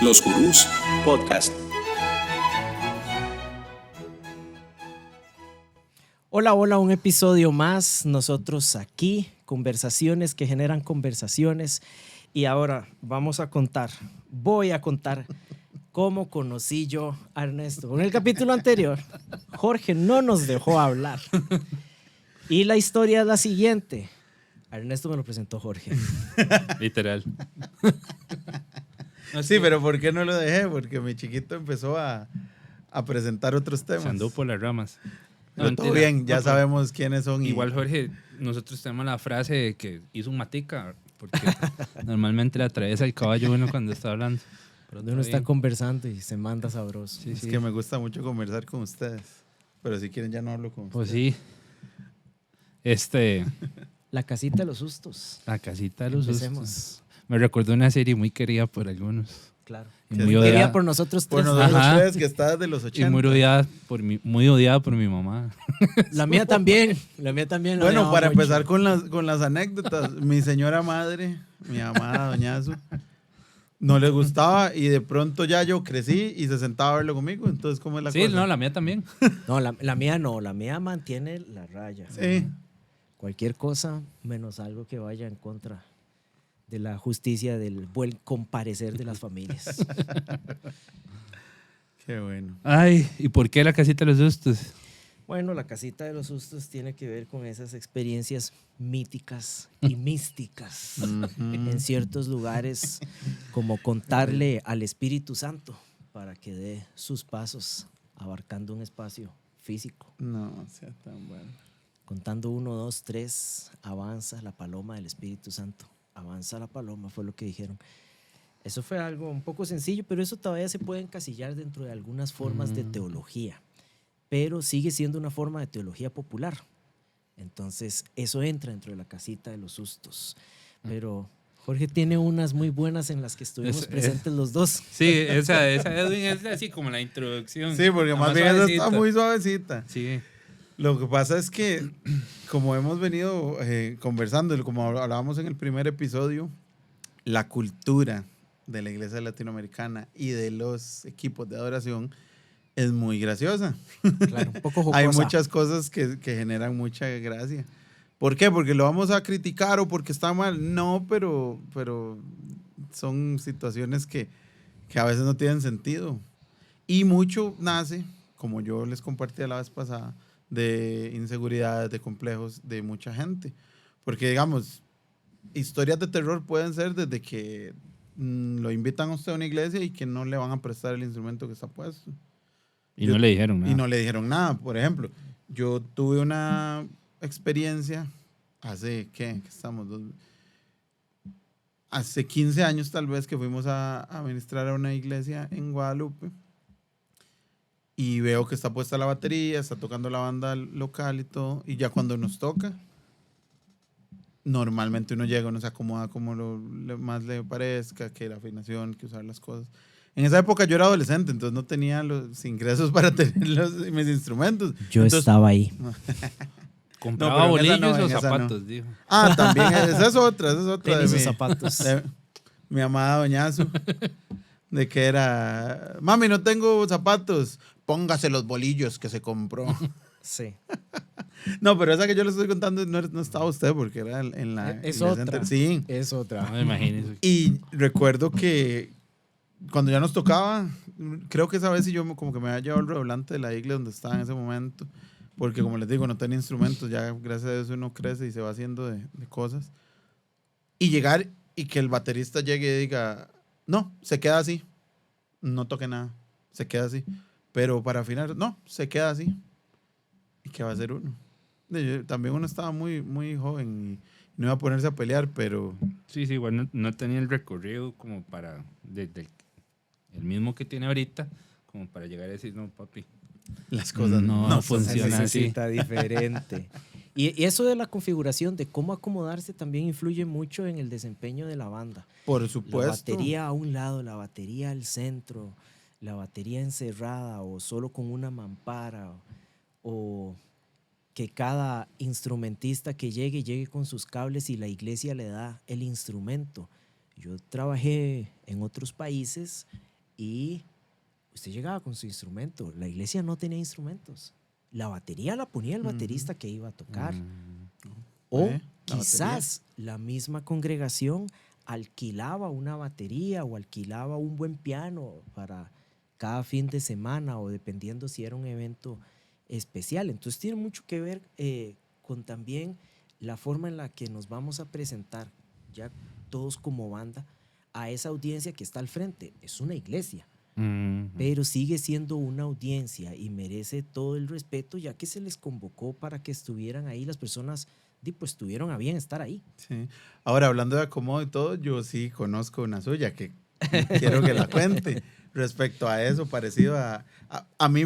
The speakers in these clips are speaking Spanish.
Los Gurús Podcast. Hola, hola, un episodio más. Nosotros aquí, conversaciones que generan conversaciones. Y ahora voy a contar cómo conocí yo a Ernesto. En el capítulo anterior, Jorge no nos dejó hablar. Y la historia es la siguiente. A Ernesto me lo presentó Jorge. Literal. Sí, pero ¿por qué no lo dejé? Porque mi chiquito empezó a presentar otros temas. Se andó por las ramas. Pero todo bien, ya sabemos quiénes son. Igual, Jorge, nosotros tenemos la frase de que hizo un matica, porque normalmente le atraviesa el caballo uno cuando está hablando. Pero uno está conversando y se manda sabroso. Sí, es que me gusta mucho conversar con ustedes. Pero si quieren ya no hablo con pues ustedes. sí. La casita de los sustos. La casita de los Empecemos. sustos. Me recordó una serie muy querida por algunos. Claro. Y Que muy es Quería odiada por nosotros Por tres. nosotros Ajá. tres, que está desde los 80. y muy odiada por mi mamá. La mía también. La mía también. la Bueno, amaba para mucho. empezar con las anécdotas, mi señora madre, mi amada doñazo, no le gustaba y de pronto ya yo crecí y se sentaba a verlo conmigo. Entonces, ¿cómo es la Sí, cosa? no, la mía también. No, la mía no. La mía mantiene la raya. Sí. Cualquier cosa menos algo que vaya en contra de la justicia, del buen comparecer de las familias. Qué bueno. Ay, ¿y por qué la casita de los sustos? Bueno, la casita de los sustos tiene que ver con esas experiencias míticas y místicas en ciertos lugares, como contarle al Espíritu Santo para que dé sus pasos abarcando un espacio físico. No, sea tan bueno. Contando 1, 2, 3, avanza la paloma del Espíritu Santo. Avanza la paloma, fue lo que dijeron. Eso fue algo un poco sencillo, pero eso todavía se puede encasillar dentro de algunas formas de teología. Pero sigue siendo una forma de teología popular. Entonces, eso entra dentro de la casita de los sustos. Pero Jorge tiene unas muy buenas en las que estuvimos presentes los dos. Sí, esa Edwin es así como la introducción. Sí, porque La más bien esa suavecita. está muy suavecita. Sí. Lo que pasa es que, como hemos venido conversando, como hablábamos en el primer episodio, la cultura de la iglesia latinoamericana y de los equipos de adoración es muy graciosa. Claro, un poco jocosa. Hay muchas cosas que generan mucha gracia. ¿Por qué? ¿Porque lo vamos a criticar o porque está mal? No, pero son situaciones que a veces no tienen sentido. Y mucho nace, como yo les compartí la vez pasada, de inseguridades, de complejos de mucha gente. Porque, digamos, historias de terror pueden ser desde que lo invitan a usted a una iglesia y que no le van a prestar el instrumento que está puesto. Y no le dijeron nada. Y no le dijeron nada. Por ejemplo, yo tuve una experiencia hace, ¿qué? Hace 15 años tal vez que fuimos a ministrar a una iglesia en Guadalupe y veo que está puesta la batería, está tocando la banda local y todo, y ya cuando nos toca, normalmente uno llega, uno se acomoda como más le parezca, que la afinación, que usar las cosas. En esa época yo era adolescente, entonces no tenía los ingresos para tener mis instrumentos. Yo estaba ahí. ¿Compraba No, pero en esa bolillos no, o en esa zapatos? no. Dijo. Ah, también, esa es otra Tenis de o zapatos. de mi amada doñazo, de que era, mami, no tengo zapatos, póngase los bolillos que se compró. Sí. No, pero esa que yo le estoy contando no estaba usted porque era en la Es iglesia otra. Sí. Es otra. No me imagino. Y recuerdo que cuando ya nos tocaba, creo que esa vez sí yo como que me había llevado el redoblante de la iglesia donde estaba en ese momento, porque como les digo, no tenía instrumentos, ya gracias a Dios uno crece y se va haciendo de cosas. Y llegar y que el baterista llegue y diga, no, se queda así, no toque nada, se queda así. Pero para afinar, no, se queda así. ¿Y qué va a hacer uno? También uno estaba muy, muy joven y no iba a ponerse a pelear, pero... Sí, igual no tenía el recorrido como para, desde el mismo que tiene ahorita, como para llegar a decir, no, papi. Las cosas No son funciona así. así. Necesita diferente. Y eso de la configuración, de cómo acomodarse, también influye mucho en el desempeño de la banda. Por La supuesto. batería a un lado, la batería al centro, la batería encerrada o solo con una mampara, o que cada instrumentista que llegue con sus cables y la iglesia le da el instrumento. Yo trabajé en otros países y usted llegaba con su instrumento. La iglesia no tenía instrumentos. La batería la ponía el baterista que iba a tocar. O La quizás la misma congregación alquilaba una batería o alquilaba un buen piano para cada fin de semana o dependiendo si era un evento especial. Entonces tiene mucho que ver con también la forma en la que nos vamos a presentar, ya todos como banda, a esa audiencia que está al frente. Es una iglesia, pero sigue siendo una audiencia y merece todo el respeto, ya que se les convocó para que estuvieran ahí. Las personas pues tuvieron a bien estar ahí. Sí. Ahora, hablando de acomodo y todo, yo sí conozco una suya que quiero que la cuente respecto a eso, parecido a mí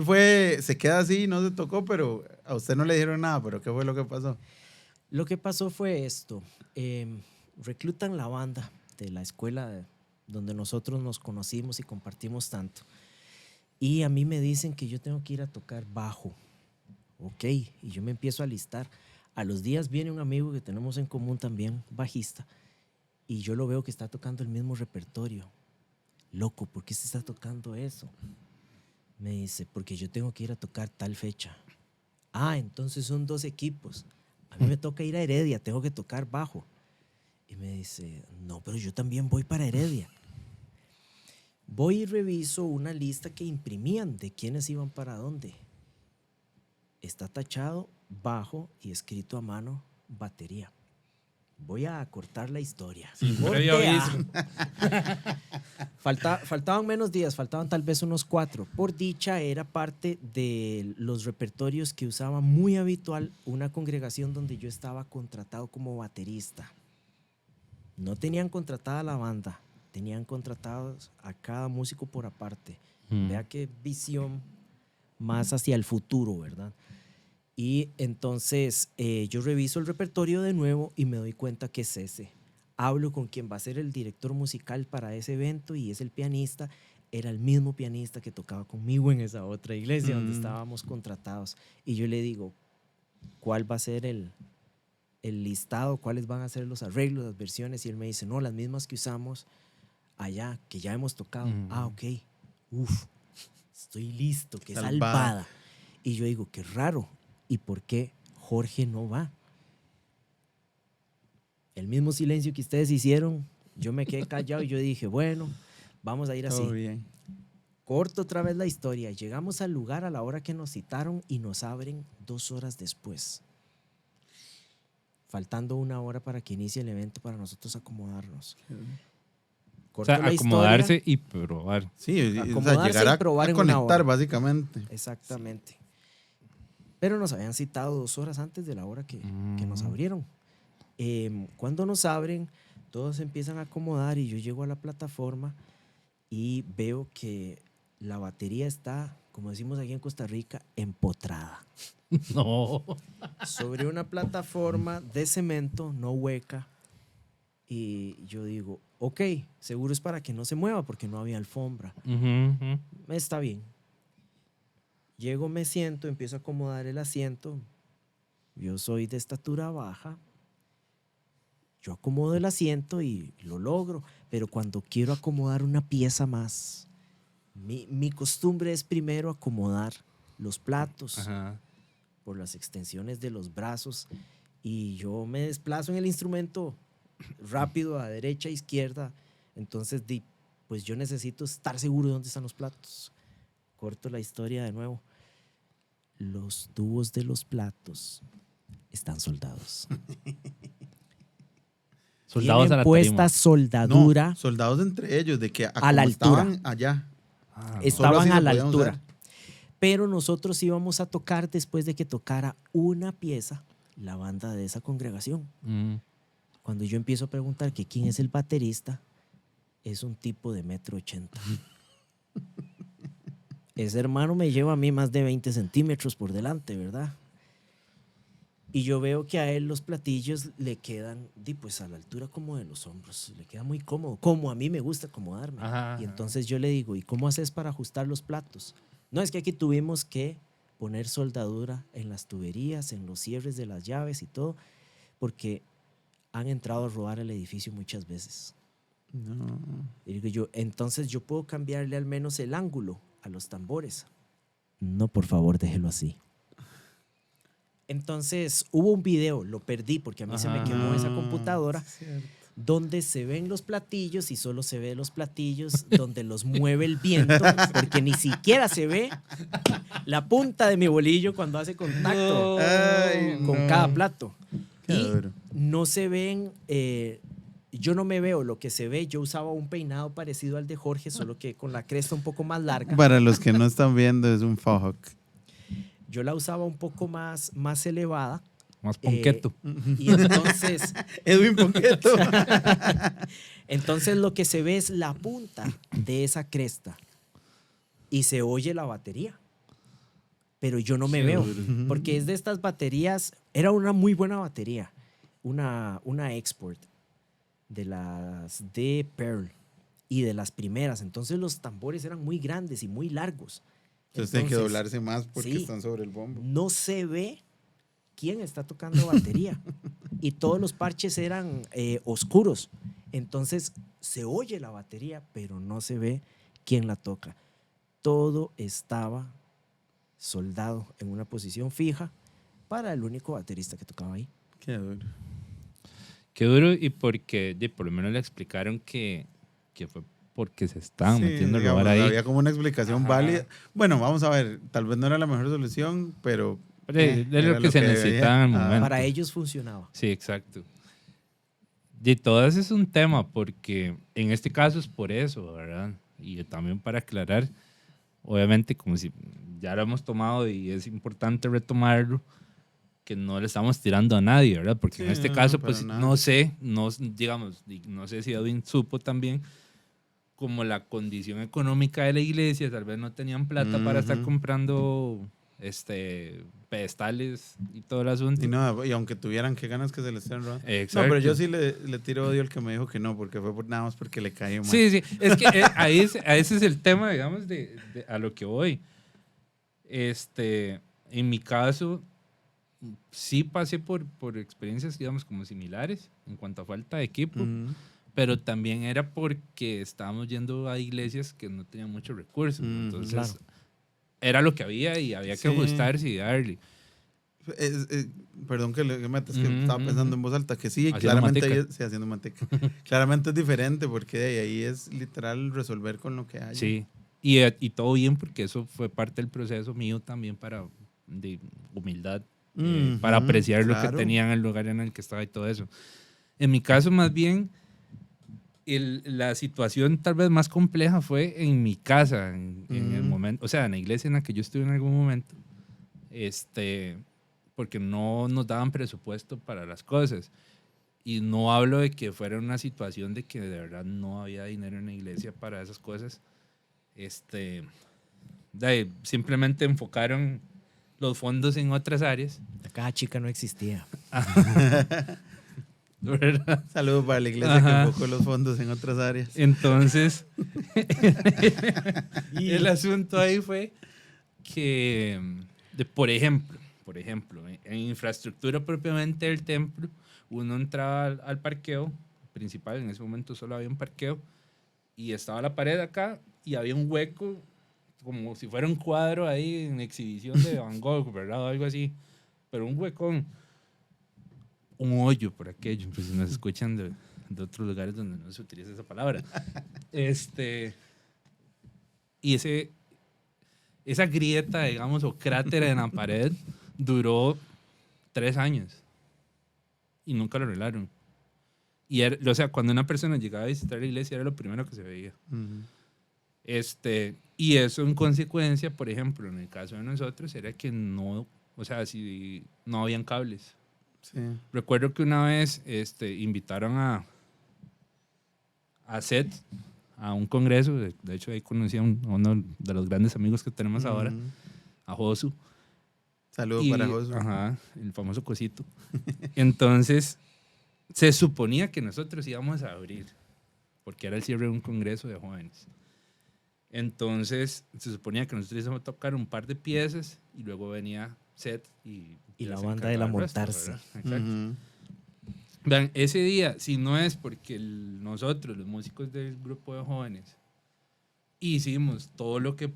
se queda así, no se tocó, pero a usted no le dijeron nada, pero ¿qué fue lo que pasó? Lo que pasó fue esto. Reclutan la banda de la escuela donde nosotros nos conocimos y compartimos tanto. Y a mí me dicen que yo tengo que ir a tocar bajo. Ok, y yo me empiezo a alistar. A los días viene un amigo que tenemos en común también, bajista, y yo lo veo que está tocando el mismo repertorio. Loco, ¿por qué se está tocando eso? Me dice, porque yo tengo que ir a tocar tal fecha. Ah, entonces son 2 equipos. A mí me toca ir a Heredia, tengo que tocar bajo. Y me dice, no, pero yo también voy para Heredia. Voy y reviso una lista que imprimían de quiénes iban para dónde. Está tachado bajo y escrito a mano batería. Voy a cortar la historia. Previo aviso. Faltaban menos días, faltaban tal vez unos 4. Por dicha, era parte de los repertorios que usaba muy habitual una congregación donde yo estaba contratado como baterista. No tenían contratada la banda, tenían contratados a cada músico por aparte. Vea qué visión más hacia el futuro, ¿verdad? Y entonces yo reviso el repertorio de nuevo y me doy cuenta que es ese. Hablo con quien va a ser el director musical para ese evento y es el pianista. Era el mismo pianista que tocaba conmigo en esa otra iglesia donde estábamos contratados. Y yo le digo, ¿cuál va a ser el listado? ¿Cuáles van a ser los arreglos, las versiones? Y él me dice, no, las mismas que usamos allá, que ya hemos tocado. Ah, ok. Uf, estoy listo, que salvada. Y yo digo, qué raro. ¿Y por qué Jorge no va? El mismo silencio que ustedes hicieron, yo me quedé callado y yo dije, bueno, vamos a ir así. Todo bien. Corto otra vez la historia. Llegamos al lugar a la hora que nos citaron y nos abren 2 horas después. Faltando 1 hora para que inicie el evento para nosotros acomodarnos. O sea, acomodarse y probar. Sí, o sea, acomodarse llegar y probar a en 1 conectar, hora. básicamente. Exactamente. Pero nos habían citado 2 horas antes de la hora que nos abrieron. Cuando nos abren, todos se empiezan a acomodar y yo llego a la plataforma y veo que la batería está, como decimos aquí en Costa Rica, empotrada. No. Sobre una plataforma de cemento, no hueca. Y yo digo, ok, seguro es para que no se mueva porque no había alfombra. Está bien. Llego, me siento, empiezo a acomodar el asiento. Yo soy de estatura baja. Yo acomodo el asiento y lo logro, pero cuando quiero acomodar una pieza más, mi costumbre es primero acomodar los platos por las extensiones de los brazos y yo me desplazo en el instrumento rápido a derecha, izquierda, entonces pues yo necesito estar seguro de dónde están los platos. Corto la historia de nuevo. Los tubos de los platos están soldados. Soldados tienen a la puesta tarima. soldadura. No, soldados entre ellos, de que A la altura. estaban allá. Solo Estaban así a se la podían altura. usar. Pero nosotros íbamos a tocar después de que tocara una pieza la banda de esa congregación. Cuando yo empiezo a preguntar que quién es el baterista, es un tipo de 1,80 m. Ese hermano me lleva a mí más de 20 centímetros por delante, ¿verdad? Y yo veo que a él los platillos le quedan pues a la altura como de los hombros. Le queda muy cómodo, como a mí me gusta acomodarme. Y entonces yo le digo, ¿y cómo haces para ajustar los platos? No, es que aquí tuvimos que poner soldadura en las tuberías, en los cierres de las llaves y todo, porque han entrado a robar el edificio muchas veces. No. Y digo yo, entonces yo puedo cambiarle al menos el ángulo a los tambores. No, por favor, déjelo así. Entonces hubo un video, lo perdí porque a mí se me quemó esa computadora, donde se ven los platillos y solo se ve los platillos, donde los mueve el viento, porque ni siquiera se ve la punta de mi bolillo cuando hace contacto Ay, con no. cada plato. Qué Y duro. no se ven, yo no me veo lo que se ve. Yo usaba un peinado parecido al de Jorge, solo que con la cresta un poco más larga. Para los que no están viendo, es un faux. Yo la usaba un poco más elevada. Más ponqueto. Y entonces, Edwin Ponqueto. entonces lo que se ve es la punta de esa cresta y se oye la batería. Pero yo no me Qué veo, duro. porque es de estas baterías, era una muy buena batería, una Export de las de Pearl y de las primeras. Entonces los tambores eran muy grandes y muy largos. Entonces tienen que Entonces, doblarse más porque sí. están sobre el bombo. No se ve quién está tocando batería. Y todos los parches eran oscuros. Entonces se oye la batería, pero no se ve quién la toca. Todo estaba soldado en una posición fija para el único baterista que tocaba ahí. Qué duro. Qué duro, y porque por lo menos le explicaron que fue porque se estaban Sí, metiendo a digamos, robar ahí. había como una explicación Ajá. válida. Bueno, vamos a ver, tal vez no era la mejor solución, pero Es era lo que se había. necesitaba en el Ah. momento. Para ellos funcionaba. Sí, exacto. De todas es un tema, porque en este caso es por eso, ¿verdad? Y también para aclarar, obviamente, como si ya lo hemos tomado y es importante retomarlo, que no le estamos tirando a nadie, ¿verdad? Porque Sí, en este no, caso, para pues nada. no sé, digamos, no sé si Edwin supo también, como la condición económica de la iglesia, tal vez no tenían plata para estar Ujú. comprando pedestales y todo el asunto. Y aunque tuvieran, qué ganas que se les estén robando. Exacto. No, pero yo sí le tiro odio al que me dijo que no, porque fue nada más porque le caí mal. Sí, sí, es que ese es el tema, digamos, a lo que voy. En mi caso, sí pasé por experiencias, digamos, como similares en cuanto a falta de equipo, Ujú. pero también era porque estábamos yendo a iglesias que no tenían muchos recursos. Ujú, Entonces, claro. era lo que había y había que Sí. ajustarse y darle. Perdón que le metas, que Ujú, estaba pensando en voz alta, que sí, Haciendo claramente manteca. sí, haciendo manteca. Claramente es diferente porque ahí es literal resolver con lo que hay. Sí, y todo bien porque eso fue parte del proceso mío también de humildad, para Ujú, apreciar lo que claro. tenía en el lugar en el que estaba y todo eso. En mi caso, más bien, la situación tal vez más compleja fue en mi casa, en el momento, o sea, en la iglesia en la que yo estuve en algún momento, porque no nos daban presupuesto para las cosas. Y no hablo de que fuera una situación de que de verdad no había dinero en la iglesia para esas cosas. Simplemente enfocaron los fondos en otras áreas. La caja chica no existía. ¿Verdad? Saludos para la iglesia Ajá. que enfocó los fondos en otras áreas. Entonces, el asunto ahí fue que, por ejemplo, en infraestructura propiamente del templo, uno entraba al parqueo principal, en ese momento solo había un parqueo, y estaba la pared acá y había un hueco, como si fuera un cuadro ahí en exhibición de Van Gogh, ¿verdad? O algo así, pero un huecón, un hoyo por aquello, pues si nos escuchan de otros lugares donde no se utiliza esa palabra. Y esa grieta, digamos, o cráter en la pared duró 3 años y nunca lo arreglaron. O sea, cuando una persona llegaba a visitar la iglesia era lo primero que se veía. Ujú. Y eso en consecuencia, por ejemplo, en el caso de nosotros, era que no, o sea, si no habían cables. Sí. Recuerdo que una vez invitaron a Seth a un congreso, de hecho ahí conocí a uno de los grandes amigos que tenemos ahora, Ujú. a Josu. Saludos para Josu. Ajá, el famoso cosito. Entonces, se suponía que nosotros íbamos a abrir, porque era el cierre de un congreso de jóvenes. Entonces, se suponía que nosotros íbamos a tocar un par de piezas y luego venía Seth y Y la se banda de la encargaba el resto, montarse. ¿verdad? Exacto. Ujú. Vean, ese día, si no es porque nosotros, los músicos del grupo de jóvenes, hicimos todo lo que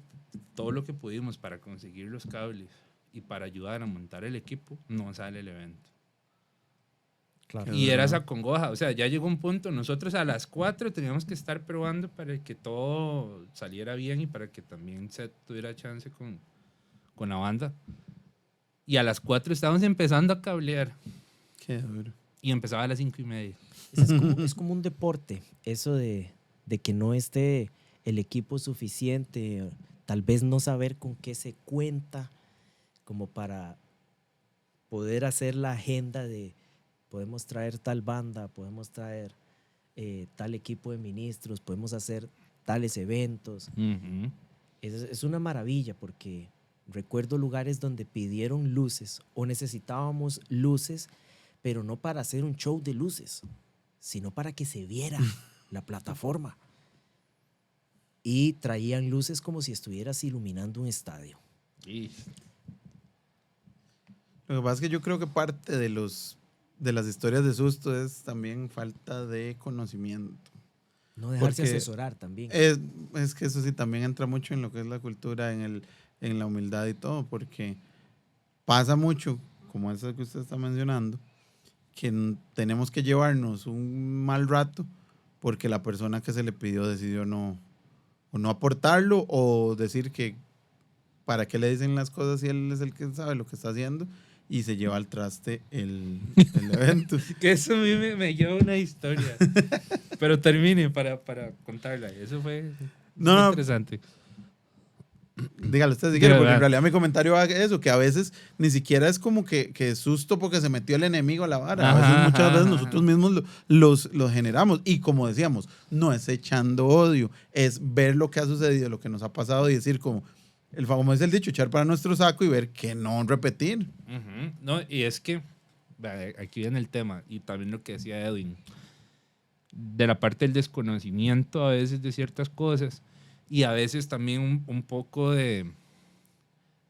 pudimos para conseguir los cables y para ayudar a montar el equipo, no sale el evento. Claro. Y era esa congoja, o sea, ya llegó un punto, nosotros a las 4 teníamos que estar probando para que todo saliera bien y para que también se tuviera chance con la banda. Y a las 4 estábamos empezando a cablear Qué duro. y empezaba a las 5:30. Es como un deporte, eso de que no esté el equipo suficiente, tal vez no saber con qué se cuenta, como para poder hacer la agenda de podemos traer tal banda, podemos traer tal equipo de ministros, podemos hacer tales eventos. Ujú. Es una maravilla porque recuerdo lugares donde pidieron luces o necesitábamos luces, pero no para hacer un show de luces, sino para que se viera la plataforma. Y traían luces como si estuvieras iluminando un estadio. Y Lo que pasa es que yo creo que parte de las historias de susto es también falta de conocimiento. No dejarse Porque asesorar también. Es que eso sí también entra mucho en lo que es la cultura, en la humildad y todo, porque pasa mucho, como eso que usted está mencionando, que tenemos que llevarnos un mal rato porque la persona que se le pidió decidió no aportarlo o decir que para qué le dicen las cosas si él es el que sabe lo que está haciendo y se lleva al traste el evento. que eso a mí me lleva una historia. Pero termine para contarla. Eso fue No, muy no. interesante. Dígalo usted si quiere, De porque en verdad. realidad mi comentario va a eso, que a veces ni siquiera es como que susto porque se metió el enemigo a la vara. A veces, Ajá, muchas veces ajá, nosotros ajá. mismos los generamos. Y como decíamos, no es echando odio, es ver lo que ha sucedido, lo que nos ha pasado y decir como dice el dicho, echar para nuestro saco y ver que no repetir. Ujú. No, y es que vea, aquí viene el tema y también lo que decía Edwin de la parte del desconocimiento a veces de ciertas cosas y a veces también un poco de,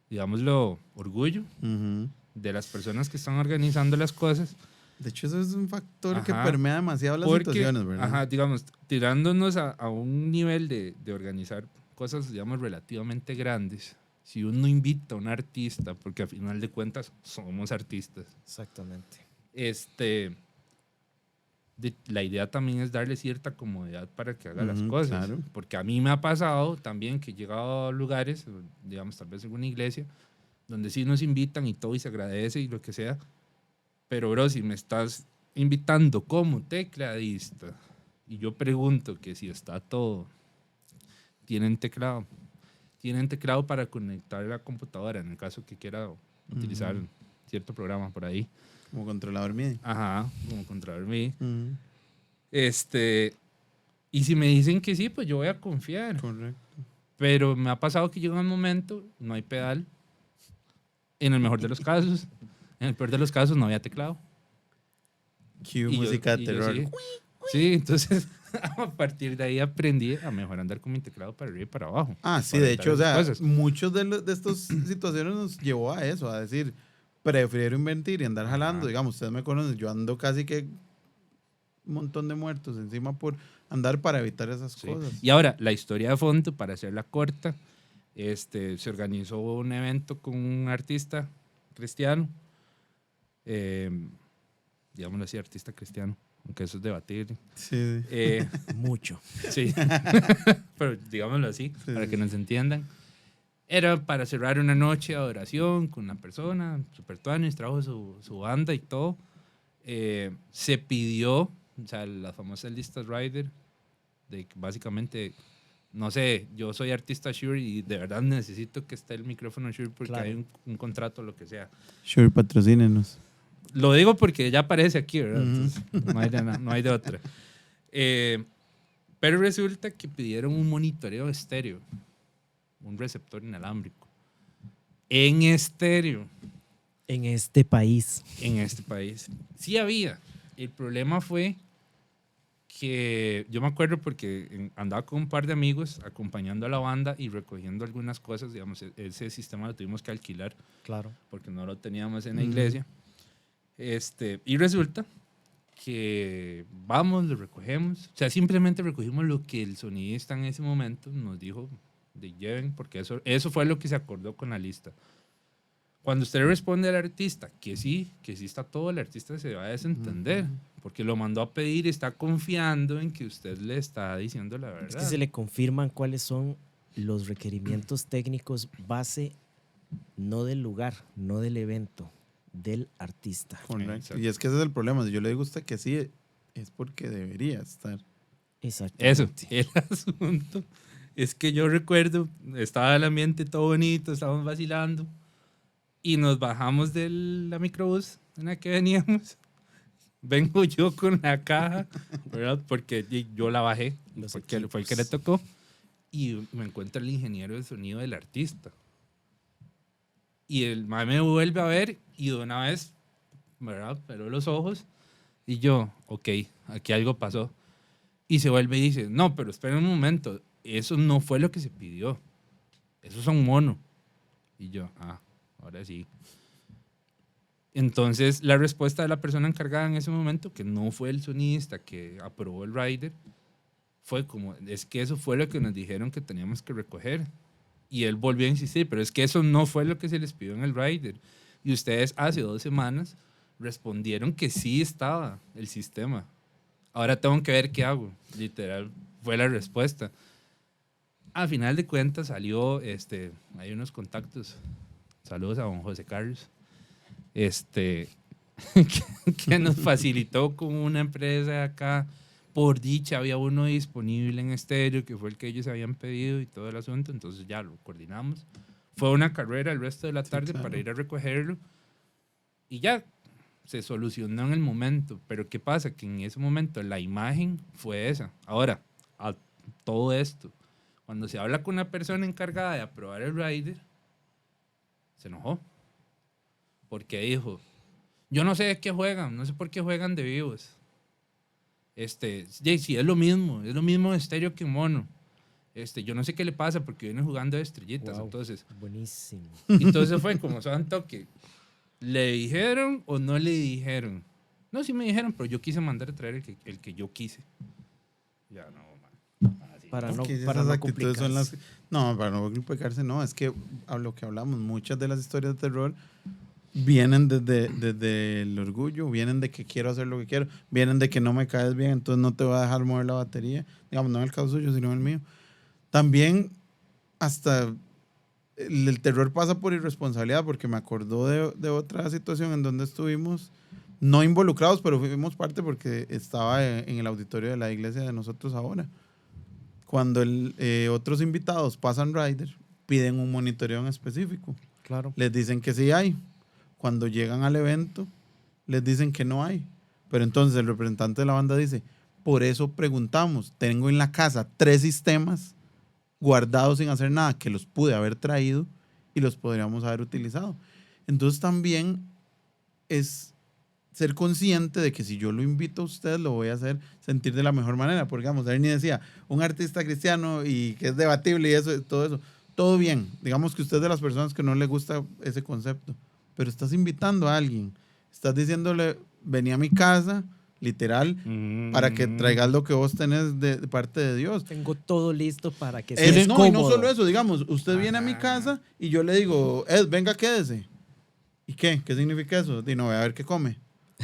digámoslo, orgullo Ujú. de las personas que están organizando las cosas. De hecho, eso es un factor que Ajá. permea demasiado las Porque, situaciones, ¿verdad? ajá, digamos, tirándonos a un nivel de organizar cosas, digamos, relativamente grandes. Si uno invita a un artista, porque a final de cuentas somos artistas, Exactamente. la idea también es darle cierta comodidad para que haga las Ujú, cosas. claro. Porque a mí me ha pasado también que he llegado a lugares, digamos, tal vez en una iglesia, donde sí nos invitan y todo y se agradece y lo que sea. Pero, bro, si me estás invitando como tecladista y yo pregunto que si está todo, tienen teclado para conectar la computadora en el caso que quiera utilizar cierto programa por ahí. Como controlador MIDI. Ajá, como controlar MIDI. Ujú. Y si me dicen que sí, pues yo voy a confiar. Correcto. Pero me ha pasado que llega un momento, no hay pedal. En el mejor de los casos. En el peor de los casos no había teclado. Cue música de y yo terror. sí. Sí, entonces a partir de ahí aprendí a mejor andar con mi teclado para arriba y para abajo. Ah, y sí, para de hecho, o sea, evitar esas cosas. muchos de estas situaciones nos llevó a eso, a decir, prefiero invertir y andar jalando. Ajá. Digamos, ustedes me conocen, yo ando casi que un montón de muertos encima por andar para evitar esas Sí. cosas. Y ahora, la historia de fondo, para hacerla corta, se organizó un evento con un artista cristiano, digámoslo así, artista cristiano, aunque eso es debatir. Sí, Mucho. Sí, pero digámoslo así, Sí, para sí, que nos entiendan. Era para cerrar una noche de adoración con una persona, super tuanis, trajo su banda y todo. Se pidió, o sea, las famosas listas rider, de que básicamente, no sé, yo soy artista Shure y de verdad necesito que esté el micrófono Shure porque Claro. hay un contrato o lo que sea. Sure, patrocínenos. Lo digo porque ya aparece aquí, ¿verdad? Ujú. Entonces, no hay de otra. Pero resulta que pidieron un monitoreo estéreo, un receptor inalámbrico, en estéreo, En este país. en este país. Sí había. El problema fue que yo me acuerdo porque andaba con un par de amigos acompañando a la banda y recogiendo algunas cosas, digamos, ese sistema lo tuvimos que alquilar Claro. porque no lo teníamos en la iglesia. Y resulta que vamos, lo recogemos. O sea, simplemente recogimos lo que el sonidista en ese momento nos dijo de lleven, porque eso fue lo que se acordó con la lista. Cuando usted responde al artista que sí está todo, el artista se va a desentender, porque lo mandó a pedir y está confiando en que usted le está diciendo la verdad. Es que se le confirman cuáles son los requerimientos técnicos base, no del lugar, no del evento, del artista. Correcto. Exacto. Y es que ese es el problema. Si yo le digo a usted que sí, es porque debería estar. Exacto. Eso, el asunto es que yo recuerdo, estaba el ambiente todo bonito, estábamos vacilando y nos bajamos de la microbús en la que veníamos. Vengo yo con la caja, ¿verdad? Porque yo la bajé, Los porque fue el que le tocó. Y me encuentra el ingeniero de sonido del artista. Y el mae me vuelve a ver y de una vez, ¿verdad? Pero los ojos y yo, ok, aquí algo pasó. Y se vuelve y dice, no, pero espera un momento, eso no fue lo que se pidió. Eso es un mono. Y yo, ahora sí. Entonces, la respuesta de la persona encargada en ese momento, que no fue el sonidista que aprobó el rider, fue como, es que eso fue lo que nos dijeron que teníamos que recoger. Y él volvió a insistir, pero es que eso no fue lo que se les pidió en el rider. Y ustedes hace 2 semanas respondieron que sí estaba el sistema. Ahora tengo que ver qué hago. Literal, fue la respuesta. Al final de cuentas salió, hay unos contactos. Saludos a don José Carlos. Que nos facilitó con una empresa de acá. Por dicha había uno disponible en estéreo, que fue el que ellos habían pedido y todo el asunto. Entonces ya lo coordinamos. Fue una carrera el resto de la tarde para ir a recogerlo. Y ya se solucionó en el momento. Pero ¿qué pasa? Que en ese momento la imagen fue esa. Ahora, a todo esto, cuando se habla con una persona encargada de aprobar el rider, se enojó. Porque dijo, yo no sé de qué juegan, no sé por qué juegan de vivos. Sí, es lo mismo de estéreo que mono. Yo no sé qué le pasa porque viene jugando de estrellitas. Wow, entonces buenísimo. fue como santo que le dijeron o no le dijeron. No, sí me dijeron, pero yo quise mandar a traer el que yo quise. Ya no, man. Así. Para no, Porque para esas no actitudes son complicarse. No, para no complicarse, no. Es que a lo que hablamos, muchas de las historias de terror vienen desde el orgullo, vienen de que quiero hacer lo que quiero, vienen de que no me caes bien, entonces no te voy a dejar mover la batería. Digamos, no en el caso suyo, sino en el mío. También hasta el terror pasa por irresponsabilidad, porque me acordó de otra situación en donde estuvimos no involucrados, pero fuimos parte porque estaba en el auditorio de la iglesia de nosotros ahora. Cuando otros invitados pasan rider, piden un monitoreo en específico. Claro. Les dicen que sí hay. Cuando llegan al evento, les dicen que no hay. Pero entonces el representante de la banda dice, por eso preguntamos, tengo en la casa 3 sistemas guardados sin hacer nada, que los pude haber traído y los podríamos haber utilizado. Entonces también es ser consciente de que si yo lo invito a usted, lo voy a hacer sentir de la mejor manera. Porque, digamos, Ernie decía, un artista cristiano y que es debatible y eso, todo eso, todo bien. Digamos que usted es de las personas que no le gusta ese concepto, pero estás invitando a alguien, estás diciéndole, vení a mi casa, literal, para que traigas lo que vos tenés de parte de Dios. Tengo todo listo para que sea No, cómodo. y no solo eso, digamos, usted viene a mi casa y yo le digo, Ed, venga, quédese. ¿Y qué? ¿Qué significa eso? Y no, voy a ver qué come.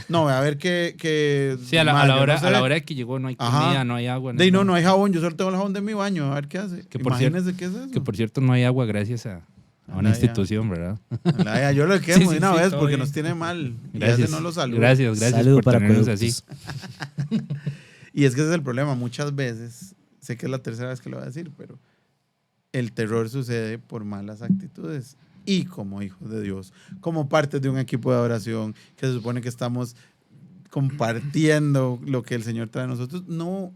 No, voy a ver qué Sí, a la hora de que llegó no hay comida, Ajá. no hay agua. No hay jabón, yo solo tengo el jabón de mi baño, a ver qué hace. Que por Imagínese qué es eso. Que por cierto no hay agua gracias a una institución, ¿verdad? Yo lo quemo Sí, de una sí, vez todo porque bien. nos tiene mal. Gracias. Y ese no lo saluda. Gracias Saludo por para tenernos así. acueductos. Y es que ese es el problema. Muchas veces, sé que es la tercera vez que lo voy a decir, pero el terror sucede por malas actitudes. Y como hijos de Dios, como parte de un equipo de adoración, que se supone que estamos compartiendo lo que el Señor trae a nosotros, no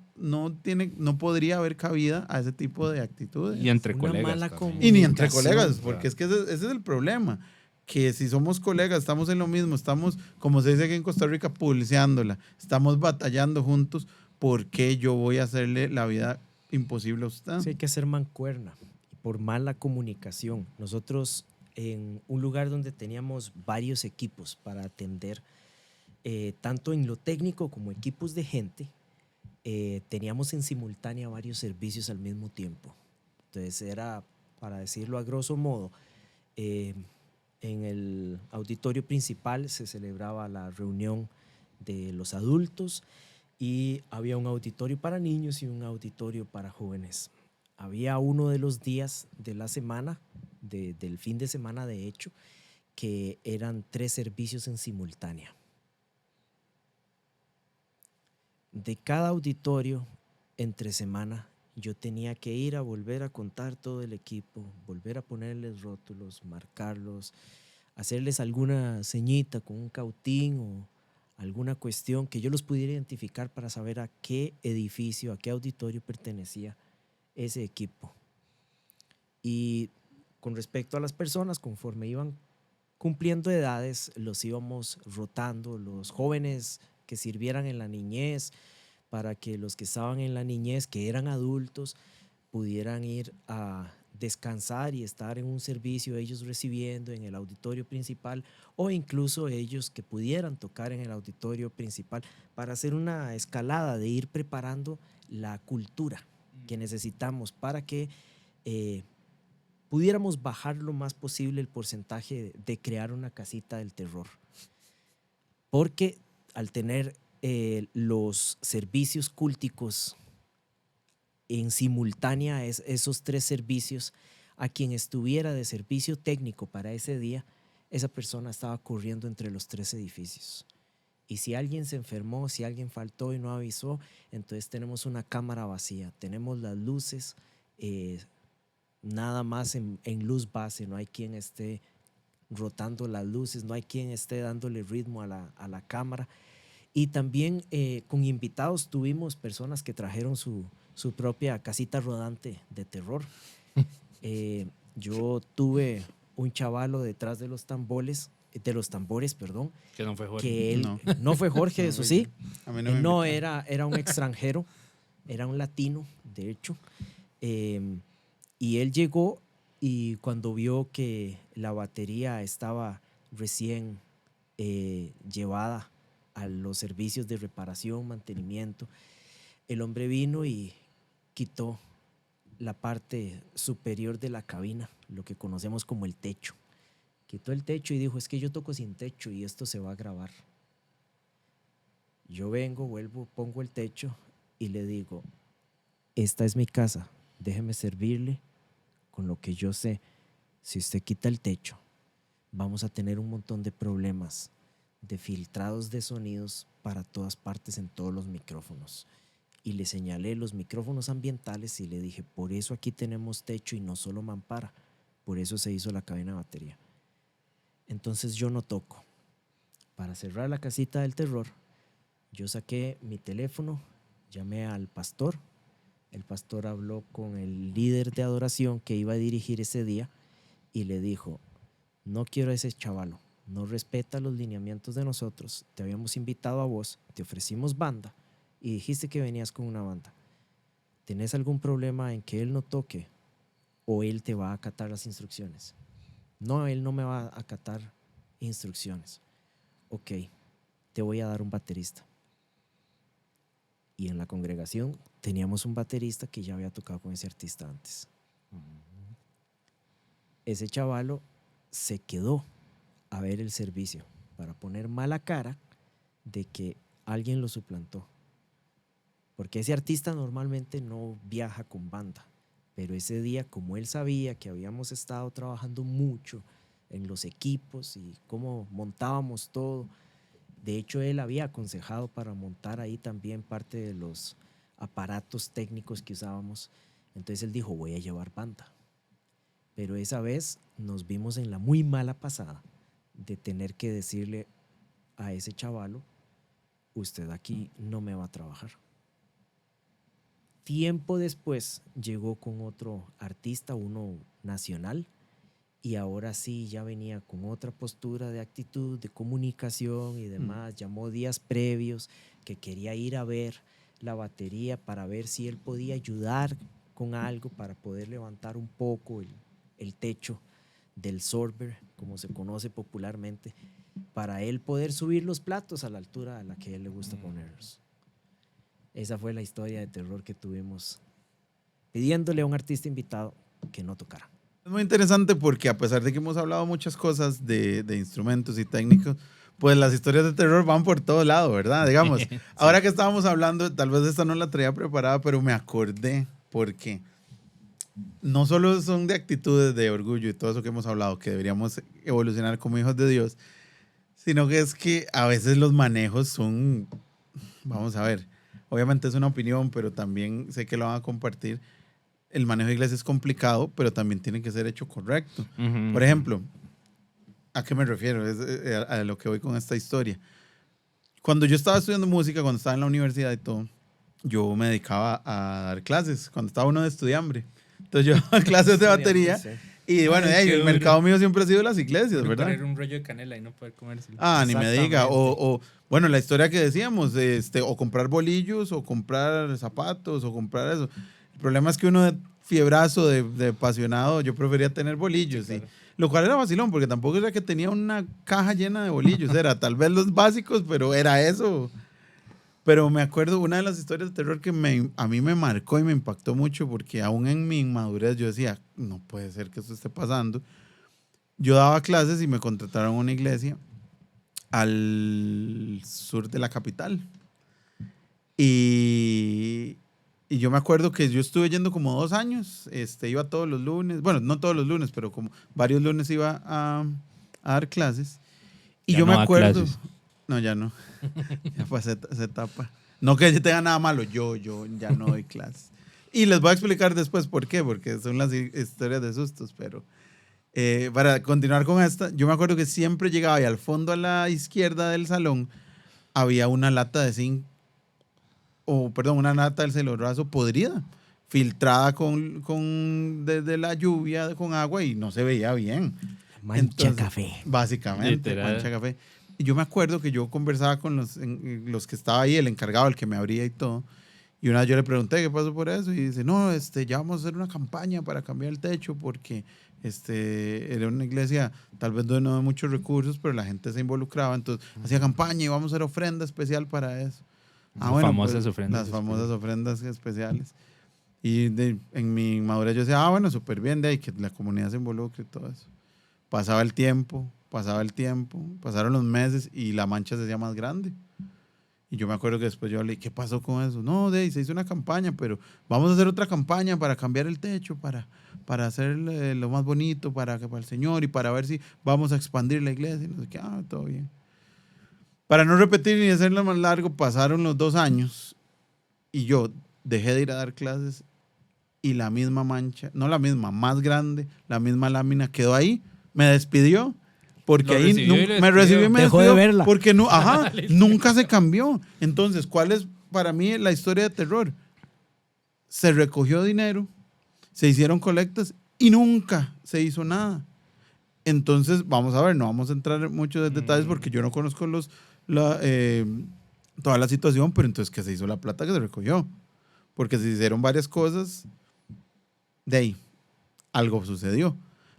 podría haber cabida a ese tipo de actitudes. Y entre Una colegas mala también. Y ni entre comunicación, colegas, porque es que ese es el problema. Que si somos colegas, estamos en lo mismo, estamos, como se dice aquí en Costa Rica, pulseándola, estamos batallando juntos, ¿por qué yo voy a hacerle la vida imposible a usted? Sí, hay que hacer mancuerna por mala comunicación. Nosotros en un lugar donde teníamos varios equipos para atender, tanto en lo técnico como equipos de gente, teníamos en simultánea varios servicios al mismo tiempo. Entonces era, para decirlo a grosso modo, en el auditorio principal se celebraba la reunión de los adultos y había un auditorio para niños y un auditorio para jóvenes. Había uno de los días de la semana, del fin de semana de hecho, que eran 3 servicios en simultánea. De cada auditorio entre semana yo tenía que ir a volver a contar todo el equipo, volver a ponerles rótulos, marcarlos, hacerles alguna ceñita con un cautín o alguna cuestión que yo los pudiera identificar para saber a qué edificio, a qué auditorio pertenecía ese equipo. Y con respecto a las personas, conforme iban cumpliendo edades, los íbamos rotando, los jóvenes que sirvieran en la niñez, para que los que estaban en la niñez, que eran adultos, pudieran ir a descansar y estar en un servicio ellos recibiendo en el auditorio principal, o incluso ellos que pudieran tocar en el auditorio principal, para hacer una escalada de ir preparando la cultura que necesitamos para que pudiéramos bajar lo más posible el porcentaje de crear una casita del terror. Porque al tener los servicios cúlticos en simultánea, esos 3 servicios, a quien estuviera de servicio técnico para ese día, esa persona estaba corriendo entre los 3 edificios. Y si alguien se enfermó, si alguien faltó y no avisó, entonces tenemos una cámara vacía, tenemos las luces nada más en luz base, no hay quien esté rotando las luces, no hay quien esté dándole ritmo a la cámara. Y también con invitados tuvimos personas que trajeron su propia casita rodante de terror. Yo tuve un chavalo detrás de los tambores, perdón. Que no fue Jorge. Que él, no fue Jorge, No, eso sí. a mí no me No, invitaron. era un extranjero, era un latino, de hecho. Y él llegó y cuando vio que la batería estaba recién llevada a los servicios de reparación, mantenimiento, el hombre vino y quitó la parte superior de la cabina, lo que conocemos como el techo. Quitó el techo y dijo, es que yo toco sin techo y esto se va a grabar. Yo vengo, vuelvo, pongo el techo y le digo, esta es mi casa, déjeme servirle con lo que yo sé. Si usted quita el techo, vamos a tener un montón de problemas de filtrados de sonidos para todas partes en todos los micrófonos. Y le señalé los micrófonos ambientales y le dije, por eso aquí tenemos techo y no solo mampara, por eso se hizo la cabina de batería. Entonces yo no toco. Para cerrar la casita del terror, yo saqué mi teléfono, llamé al pastor, el pastor habló con el líder de adoración que iba a dirigir ese día y le dijo, no quiero a ese chavalo, no respeta los lineamientos de nosotros, te habíamos invitado a vos, te ofrecimos banda y dijiste que venías con una banda. ¿Tenés algún problema en que él no toque o él te va a acatar las instrucciones? No, él no me va a acatar instrucciones. Ok, te voy a dar un baterista. Y en la congregación teníamos un baterista que ya había tocado con ese artista antes. Ese chavalo se quedó a ver el servicio para poner mala cara de que alguien lo suplantó. Porque ese artista normalmente no viaja con banda, pero ese día, como él sabía que habíamos estado trabajando mucho en los equipos y cómo montábamos todo, de hecho él había aconsejado para montar ahí también parte de los aparatos técnicos que usábamos. Entonces él dijo, voy a llevar banda. Pero esa vez nos vimos en la muy mala pasada de tener que decirle a ese chavalo, usted aquí no me va a trabajar. Tiempo después llegó con otro artista, uno nacional, y ahora sí ya venía con otra postura de actitud, de comunicación y demás. Llamó días previos que quería ir a ver la batería para ver si él podía ayudar con algo para poder levantar un poco el techo del sorber, como se conoce popularmente. para él poder subir los platos a la altura a la que a él le gusta ponerlos. Esa fue la historia de terror que tuvimos pidiéndole a un artista invitado que no tocara. Es muy interesante porque a pesar de que hemos hablado muchas cosas de instrumentos y técnicos, pues las historias de terror van por todo lado, ¿verdad? Digamos, Sí. ahora que estábamos hablando, tal vez esta no la traía preparada, pero me acordé porque no solo son de actitudes de orgullo y todo eso que hemos hablado, que deberíamos evolucionar como hijos de Dios, sino que es que a veces los manejos son, vamos a ver, obviamente es una opinión, pero también sé que lo van a compartir. El manejo de iglesia es complicado, pero también tiene que ser hecho correcto. Por ejemplo, ¿a qué me refiero? Es a lo que voy con esta historia. Cuando yo estaba estudiando música, cuando estaba en la universidad y todo, yo me dedicaba a dar clases, cuando estaba uno de estudiambre. Entonces yo daba clases de batería. Y bueno, Ay, qué el duro. mercado mío siempre ha sido las iglesias, Por ¿verdad? poner un rollo de canela y no poder comérselo. Ah, ni me diga. Exactamente. Bueno, la historia que decíamos, o comprar bolillos, o comprar zapatos, o comprar eso. El problema es que uno de fiebrazo, de apasionado, yo prefería tener bolillos. Sí, claro. Lo cual era vacilón, porque tampoco era que tenía una caja llena de bolillos. Era tal vez los básicos, pero era eso. Pero me acuerdo una de las historias de terror que a mí me marcó y me impactó mucho, porque aún en mi inmadurez yo decía, no puede ser que esto esté pasando. Yo daba clases y me contrataron a una iglesia al sur de la capital. Y yo me acuerdo que yo estuve yendo como 2 años, iba todos los lunes, bueno, no todos los lunes, pero como varios lunes iba a dar clases. Y Ya yo no me da acuerdo, clases. no, ya no, ya pasé esa etapa. No que yo tenga nada malo, yo ya no doy clases. Y les voy a explicar después por qué, porque son las historias de sustos, pero para continuar con esta, yo me acuerdo que siempre llegaba y al fondo a la izquierda del salón había una lata de zinc, una lata del celorazo podrida, filtrada desde la lluvia con agua y no se veía bien. Mancha café. Básicamente, Literal. mancha café. Y yo me acuerdo que yo conversaba con los que estaba ahí, el encargado, el que me abría y todo. Y una vez yo le pregunté qué pasó por eso y dice, no, ya vamos a hacer una campaña para cambiar el techo porque era una iglesia tal vez no de muchos recursos, pero la gente se involucraba, entonces hacía campaña y vamos a hacer ofrenda especial para eso. Las famosas ofrendas Las famosas ofrendas especiales. Y en mi madurez yo decía, bueno, súper bien, de ahí que la comunidad se involucre y todo eso. Pasaba el tiempo, pasaron los meses y la mancha se hacía más grande. Y yo me acuerdo que después yo hablé, ¿qué pasó con eso? No, se hizo una campaña, pero vamos a hacer otra campaña para cambiar el techo, para hacer lo más bonito para el Señor y para ver si vamos a expandir la iglesia. Y no sé qué, todo bien. Para no repetir ni hacerlo más largo, pasaron los 2 años y yo dejé de ir a dar clases y la misma mancha, no la misma, más grande, la misma lámina quedó ahí, me despidió. Porque Lo ahí recibió y lo me recibió y me Dejó de despidió. verla. Porque nunca se cambió. Entonces, ¿cuál es para mí la historia de terror? Se recogió dinero, se hicieron colectas y nunca se hizo nada. Entonces, vamos a ver, no vamos a entrar en muchos detalles porque yo no conozco toda la situación, pero entonces, ¿qué se hizo la plata que se recogió? Porque se hicieron varias cosas, de ahí algo sucedió.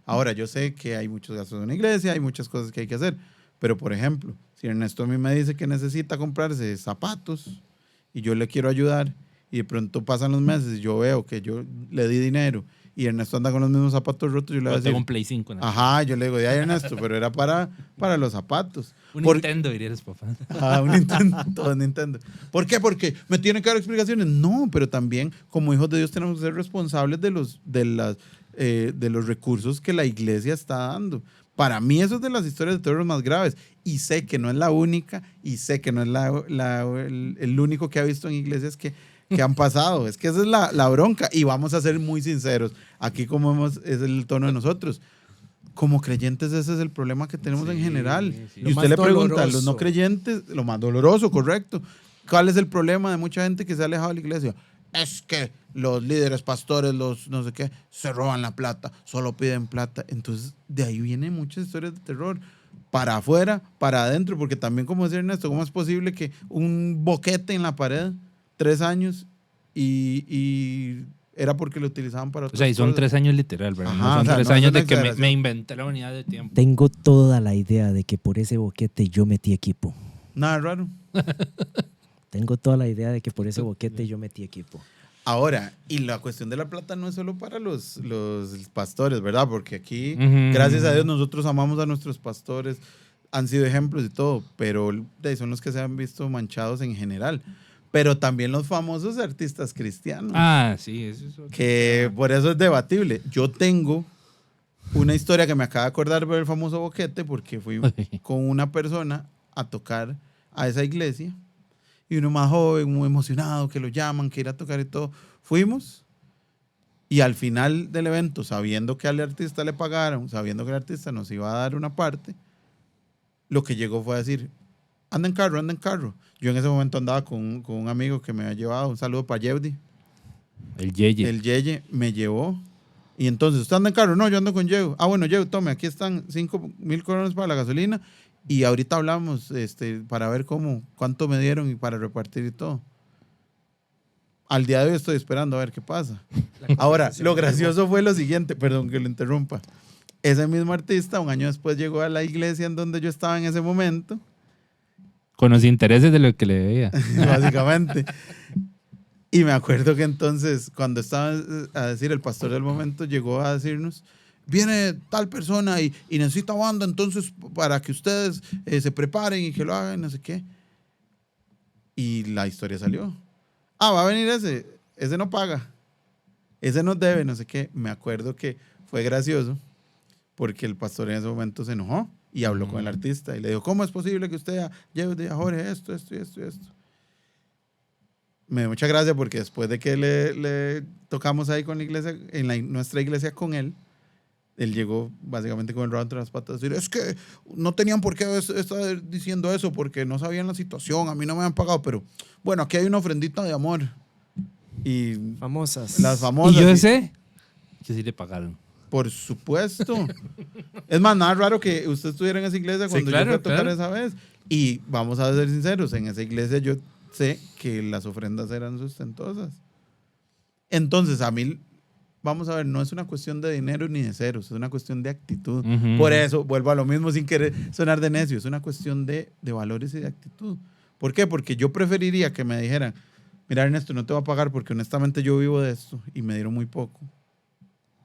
Ahora, yo sé que hay muchos gastos en una iglesia, hay muchas cosas que hay que hacer, pero por ejemplo, si Ernesto a mí me dice que necesita comprarse zapatos y yo le quiero ayudar y de pronto pasan los meses y yo veo que yo le di dinero y Ernesto anda con los mismos zapatos rotos, yo le voy a Pero decir, tengo un Play 5. ¿No? ajá, yo le digo, ay Ernesto, pero era para los zapatos. Un Por- Nintendo, dirían los papás. Un Nintendo, todo es Nintendo. ¿Por qué? Porque me tienen que dar explicaciones. No, pero también como hijos de Dios tenemos que ser responsables de los recursos que la iglesia está dando. Para mí eso es de las historias de terror más graves. Y sé que no es la única y sé que no es el único que ha visto en iglesias que han pasado. Es que esa es la bronca. Y vamos a ser muy sinceros. Aquí es el tono de nosotros. Como creyentes ese es el problema que tenemos en general. Sí. Y Lo usted más le pregunta a los doloroso. no creyentes, lo más doloroso, correcto. ¿Cuál es el problema de mucha gente que se ha alejado de la iglesia? Es que los líderes, pastores, los no sé qué, se roban la plata, solo piden plata. Entonces, de ahí vienen muchas historias de terror. Para afuera, para adentro, porque también, como decía Ernesto, ¿cómo es posible que un boquete en la pared, 3 años, y era porque lo utilizaban para O otras sea, y son cosas. 3 años literal, ¿verdad? Ajá, no son o sea, 3 no es años una de que me exageración. inventé la unidad de tiempo. Tengo toda la idea de que por ese boquete yo metí equipo. Nada raro. Tengo toda la idea de que por ese boquete yo metí equipo. Ahora, y la cuestión de la plata no es solo para los pastores, ¿verdad? Porque aquí, Ujú. gracias a Dios, nosotros amamos a nuestros pastores, han sido ejemplos y todo, pero son los que se han visto manchados en general. Pero también los famosos artistas cristianos, Ah, sí, eso es otro que tema. por eso es debatible. Yo tengo una historia que me acaba de acordar por el famoso boquete, porque fui con una persona a tocar a esa iglesia. Y uno más joven, muy emocionado, que lo llaman, que ir a tocar y todo. Fuimos y al final del evento, sabiendo que al artista le pagaron, sabiendo que el artista nos iba a dar una parte, lo que llegó fue a decir, anda en carro, anda en carro. Yo en ese momento andaba con un amigo que me había llevado, un saludo para Yevdi. El Yeye. El Yeye me llevó. Y entonces, ¿usted anda en carro? No, yo ando con Yeo. Ah, bueno, Yeo, tome, aquí están 5,000 colones para la gasolina. Y ahorita hablamos para ver cuánto me dieron y para repartir y todo. Al día de hoy estoy esperando a ver qué pasa. Ahora, lo gracioso fue lo siguiente, perdón que lo interrumpa. Ese mismo artista, un año después, llegó a la iglesia en donde yo estaba en ese momento, Con los intereses de lo que le debía. básicamente. Y me acuerdo que entonces, cuando estaba a decir, el pastor del momento llegó a decirnos, viene tal persona y necesita banda, entonces para que ustedes se preparen y que lo hagan, no sé qué. Y la historia salió. Ah, va a venir ese no paga, ese nos debe, no sé qué. Me acuerdo que fue gracioso porque el pastor en ese momento se enojó y habló con el artista y le dijo, ¿cómo es posible que usted lleve a Jorge esto y esto? Me dio mucha gracia porque después de que le tocamos ahí con la iglesia, nuestra iglesia con él llegó básicamente con el rabo entre las patas a decir, es que no tenían por qué estar diciendo eso porque no sabían la situación, a mí no me han pagado, pero bueno, aquí hay una ofrendita de amor. Y Famosas. las famosas. Y yo sé que sí le pagaron. Por supuesto. Es más, nada raro que usted estuviera en esa iglesia cuando claro, yo fui a tocar claro. esa vez. Y vamos a ser sinceros, en esa iglesia yo sé que las ofrendas eran sustentosas. Entonces, a mí, vamos a ver, no es una cuestión de dinero ni de ceros, es una cuestión de actitud. Ujú. Por eso, vuelvo a lo mismo sin querer sonar de necio, es una cuestión de valores y de actitud. ¿Por qué? Porque yo preferiría que me dijeran, mira Ernesto, no te voy a pagar porque honestamente yo vivo de esto y me dieron muy poco.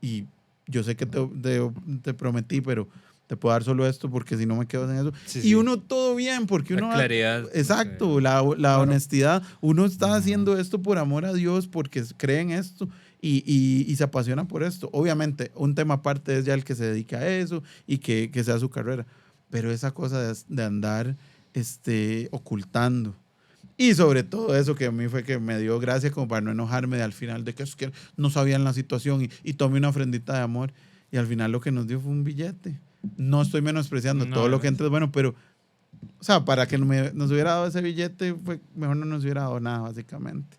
Y yo sé que te prometí, pero te puedo dar solo esto porque si no me quedo en eso. Sí, y sí. uno todo bien, porque La uno... claridad. Exacto, la honestidad. Uno está haciendo esto por amor a Dios, porque cree en esto y se apasiona por esto. Obviamente, un tema aparte es ya el que se dedica a eso y que sea su carrera. Pero esa cosa de andar ocultando. Y sobre todo eso que a mí fue que me dio gracia como para no enojarme de al final de que es que no sabían la situación y tomé una ofrendita de amor y al final lo que nos dio fue un billete. No estoy menospreciando, No, todo lo no. que entra es bueno, pero o sea, para que nos hubiera dado ese billete, mejor no nos hubiera dado nada, básicamente.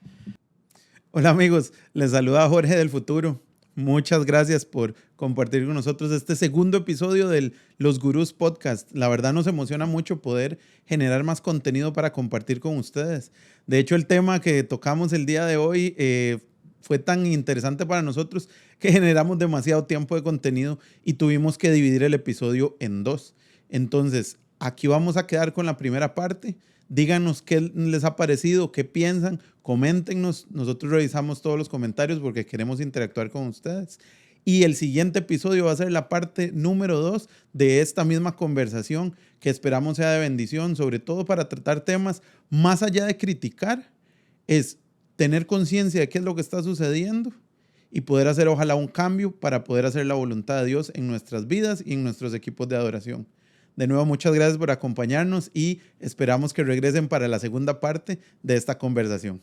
Hola amigos, les saluda Jorge del futuro. Muchas gracias por compartir con nosotros este segundo episodio del Los Gurús Podcast. La verdad nos emociona mucho poder generar más contenido para compartir con ustedes. De hecho, el tema que tocamos el día de hoy fue tan interesante para nosotros que generamos demasiado tiempo de contenido y tuvimos que dividir el episodio en 2. Entonces, aquí vamos a quedar con la primera parte. Díganos qué les ha parecido, qué piensan, coméntenos. Nosotros revisamos todos los comentarios porque queremos interactuar con ustedes. Y el siguiente episodio va a ser la parte número 2 de esta misma conversación que esperamos sea de bendición, sobre todo para tratar temas más allá de criticar, es tener conciencia de qué es lo que está sucediendo y poder hacer ojalá un cambio para poder hacer la voluntad de Dios en nuestras vidas y en nuestros equipos de adoración. De nuevo, muchas gracias por acompañarnos y esperamos que regresen para la segunda parte de esta conversación.